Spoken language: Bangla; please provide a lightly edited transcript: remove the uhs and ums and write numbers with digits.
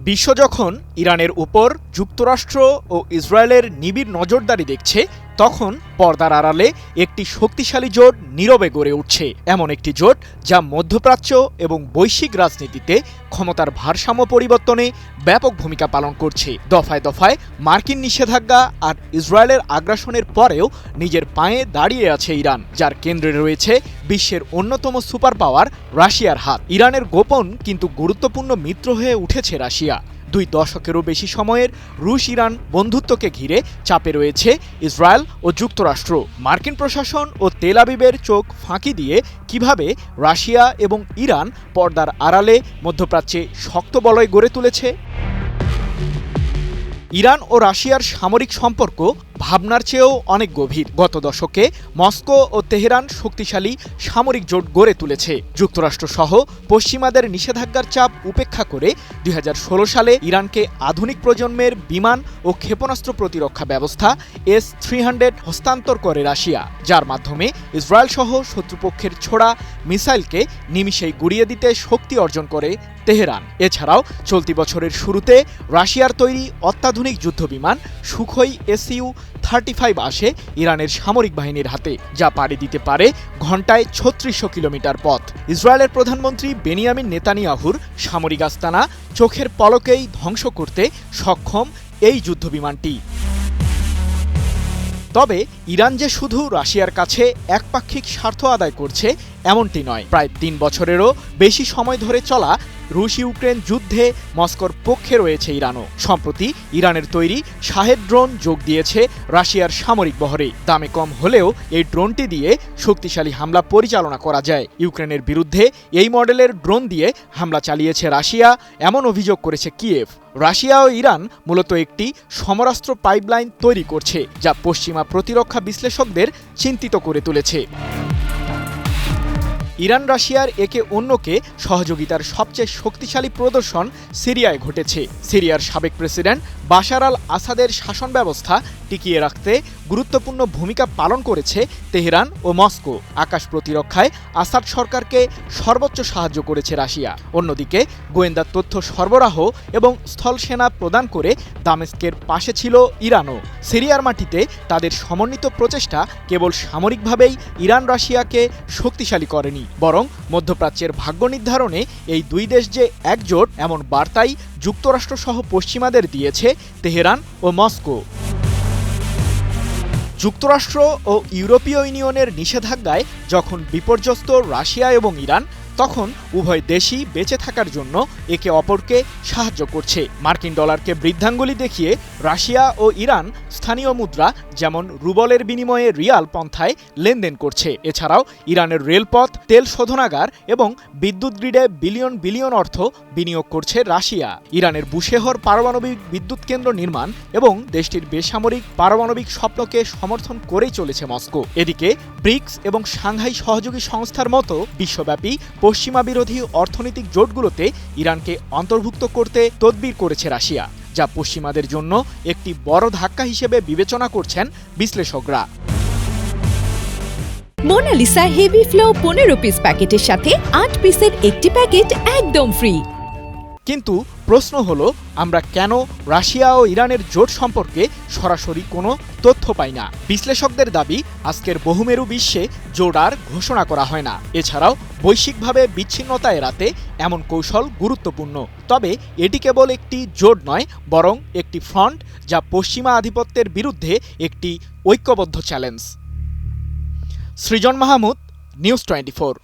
বিশ্ব যখন ইরানের উপর যুক্তরাষ্ট্র ও ইসরায়েলের নিবিড় নজরদারি দেখছে, তখন পর্দার আড়ালে একটি শক্তিশালী জোট নীরবে গড়ে উঠছে। এমন একটি জোট যা মধ্যপ্রাচ্য এবং বৈশ্বিক রাজনীতিতে ক্ষমতার ভারসাম্য পরিবর্তনে ব্যাপক ভূমিকা পালন করছে। দফায় দফায় মার্কিন নিষেধাজ্ঞা আর ইসরায়েলের আগ্রাসনের পরেও নিজের পায়ে দাঁড়িয়ে আছে ইরান, যার কেন্দ্রে রয়েছে বিশ্বের অন্যতম সুপার পাওয়ার রাশিয়ার হাত। ইরানের গোপন কিন্তু গুরুত্বপূর্ণ মিত্র হয়ে উঠেছে রাশিয়া। 2 দশকেরও বেশি সময়ের রুশ ইরান বন্ধুত্বকে ঘিরে চাপে রয়েছে ইসরায়েল ও যুক্তরাষ্ট্র। মার্কিন প্রশাসন ও তেল আবিবের চোখ ফাঁকি দিয়ে কিভাবে রাশিয়া এবং ইরান পর্দার আড়ালে মধ্যপ্রাচ্যে শক্ত বলয় গড়ে তুলেছে। ইরান ও রাশিয়ার সামরিক সম্পর্ক ভাবনার চেয়েও অনেক গভীর। গত দশকে মস্কো ও তেহরান শক্তিশালী সামরিক জোট গড়ে তুলেছে। যুক্তরাষ্ট্রসহ পশ্চিমাদের নিষেধাজ্ঞার চাপ উপেক্ষা করে 2016 সালে ইরানকে আধুনিক প্রজন্মের বিমান ও ক্ষেপণাস্ত্র প্রতিরক্ষা ব্যবস্থা S-300 হস্তান্তর করে রাশিয়া, যার মাধ্যমে ইসরায়েলসহ শত্রুপক্ষের ছোড়া মিসাইলকে নিমিষেই গুড়িয়ে দিতে শক্তি অর্জন করে তেহরান। এছাড়াও চলতি বছরের শুরুতে রাশিয়ার তৈরি অত্যাধুনিক যুদ্ধবিমান সুখোই Su-35 আসে ইরানের সামরিক বাহিনীর হাতে, যা পাড়ি দিতে পারে ঘণ্টায় 3600 কিলোমিটার পথ। ইসরায়েলের প্রধানমন্ত্রী বেনিয়ামিন নেতানিয়াহুর সামরিক আস্তানা চোখের পলকেই ধ্বংস করতে সক্ষম এই যুদ্ধবিমানটি। তবে ইরান যে শুধু রাশিয়ার কাছে একপাক্ষিক স্বার্থ আদায় করছে এমনটি নয়। প্রায় 3 বছরেরও বেশি সময় ধরে চলা রুশ ইউক্রেন যুদ্ধে মস্কোর পক্ষে রয়েছে ইরানও। সম্প্রতি ইরানের তৈরি শাহেদ ড্রোন যোগ দিয়েছে রাশিয়ার সামরিক বহরে। দামে কম হলেও এই ড্রোনটি দিয়ে শক্তিশালী হামলা পরিচালনা করা যায়। ইউক্রেনের বিরুদ্ধে এই মডেলের ড্রোন দিয়ে হামলা চালিয়েছে রাশিয়া, এমন অভিযোগ করেছে কিয়েভ। রাশিয়া ও ইরান মূলত একটি সমরাস্ত্র পাইপলাইন তৈরি করছে, যা পশ্চিমা প্রতিরক্ষা বিশ্লেষকদের চিন্তিত করে তুলেছে। ইরান রাশিয়ার একে অন্যকে সহযোগিতার সবচেয়ে শক্তিশালী প্রদর্শন সিরিয়ায় ঘটেছে। সিরিয়ার সাবেক প্রেসিডেন্ট বাশার আল আসাদের শাসন ব্যবস্থা টিকিয়ে রাখতে গুরুত্বপূর্ণ ভূমিকা পালন করেছে তেহরান ও মস্কো। আকাশ প্রতিরক্ষায় আসাদ সরকারকে সর্বোচ্চ সাহায্য করেছে রাশিয়া। অন্যদিকে গোয়েন্দা তথ্য সরবরাহ এবং স্থল সেনা প্রদান করে দামেস্কের পাশে ছিল ইরানও। সিরিয়ার মাটিতে তাদের সমন্বিত প্রচেষ্টা কেবল সামরিকভাবেই ইরান রাশিয়াকে শক্তিশালী করেনি, বরং মধ্যপ্রাচ্যের ভাগ্য নির্ধারণে এই 2 দেশ যে একজোট, এমন বার্তাই যুক্তরাষ্ট্রসহ পশ্চিমাদের দিয়েছে তেহরান ও মস্কো। যুক্তরাষ্ট্র ও ইউরোপীয় ইউনিয়নের নিষেধাজ্ঞায় যখন বিপর্যস্ত রাশিয়া এবং ইরান, তখন উভয় দেশই বেঁচে থাকার জন্য একে অপরকে সাহায্য করছে। মার্কিন ডলারকে বৃদ্ধাঙ্গুলি দেখিয়ে রাশিয়া ও ইরান স্থানীয় মুদ্রা যেমন রুবলের বিনিময়ে রিয়াল পন্থায় লেনদেন করছে। এছাড়াও ইরানের রেলপথ, তেল শোধনাগার এবং বিদ্যুৎ গ্রিডে বিলিয়ন বিলিয়ন অর্থ বিনিয়োগ করছে রাশিয়া। ইরানের বুশেহর পারমাণবিক বিদ্যুৎ কেন্দ্র নির্মাণ এবং দেশটির বেসামরিক পারমাণবিক স্বপ্নকে সমর্থন করেই চলেছে মস্কো। এদিকে ব্রিক্স এবং সাংহাই সহযোগী সংস্থার মতো বিশ্বব্যাপী পশ্চিমা বিরোধী অর্থনৈতিক জোটগুলোতে ইরানকে অন্তর্ভুক্ত করতে তদবির করেছে রাশিয়া, যা পশ্চিমাদের জন্য একটি বড় ধাক্কা হিসেবে বিবেচনা করছেন বিশ্লেষকরা। মোনালিসা হেভি ফ্লো 15 পিস প্যাকেটের সাথে 8 পিসের একটি প্যাকেট একদম ফ্রি। কিন্তু প্রশ্ন হলো, আমরা কেন রাশিয়া ও ইরানের জোট সম্পর্কে সরাসরি কোনো তথ্য পাই না? বিশ্লেষকদের দাবি, আজকের বহুমেরু বিশ্বে জোট আর ঘোষণা করা হয় না। এছাড়াও বৈশ্বিকভাবে বিচ্ছিন্নতা এড়াতে এমন কৌশল গুরুত্বপূর্ণ। তবে এটি কেবল একটি জোট নয়, বরং একটি ফ্রন্ট, যা পশ্চিমা আধিপত্যের বিরুদ্ধে একটি ঐক্যবদ্ধ চ্যালেঞ্জ। সৃজন মাহমুদ, নিউজ 24।